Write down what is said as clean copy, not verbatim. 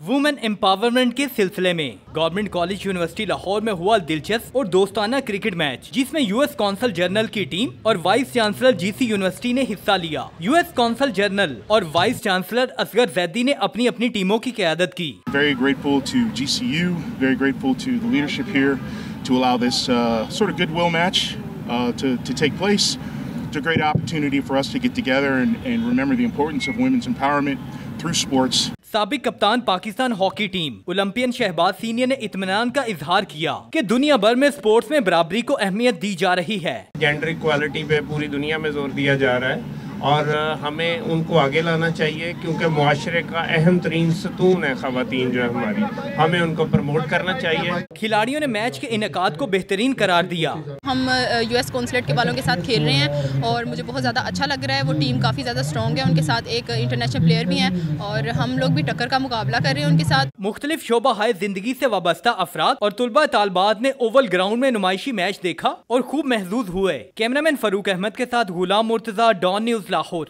Women empowerment के सिलसिले में गवर्नमेंट कॉलेज यूनिवर्सिटी लाहौर में हुआ दिलचस्प और दोस्ताना क्रिकेट मैच, जिसमें यूएस कौंसल जनरल की टीम और वाइस चांसलर जीसी यूनिवर्सिटी ने हिस्सा लिया। यूएस कौंसल जनरल और वाइस चांसलर असगर जैदी ने अपनी अपनी टीमों की क़यादत की। Very grateful to GCU, very grateful to the leadership here to allow this sort of goodwill match to take place. It's a great opportunity for us to get together and remember the importance of women's empowerment through sports. साबिक कप्तान Pakistan hockey team Olympian Shahbaz senior ने इत्मीनान का इजहार किया कि दुनिया भर में स्पोर्ट्स में बराबरी को अहमियत दी जा रही है। जेंडर इक्वालिटी पे पूरी दुनिया में जोर दिया जा रहा है और हमें उनको आगे लाना चाहिए, क्योंकि मुआशरे का अहम तरीन सतून है ख़वातीन जो है हमारी, हमें उनको प्रमोट करना चाहिए। खिलाड़ियों ने मैच के इनेकाद को बेहतरीन करार दिया। हम यूएस कॉन्सुलेट के वालों के साथ खेल रहे हैं और मुझे बहुत ज़्यादा अच्छा लग रहा है। वो टीम काफ़ी ज़्यादा स्ट्रॉन्ग है, उनके साथ एक इंटरनेशनल प्लेयर भी हैं और हम लोग भी टक्कर का मुकाबला कर रहे हैं उनके साथ। मुख्तलिफ शोबा हाय जिंदगी से वाबस्ता अफराद और तुलबा तालबात ने ओवल ग्राउंड में नुमाइशी मैच देखा और खूब महजूज हुए। कैमरामैन फरूक अहमद के साथ गुलाम मुर्तजा, डॉन न्यूज़ लाहौर।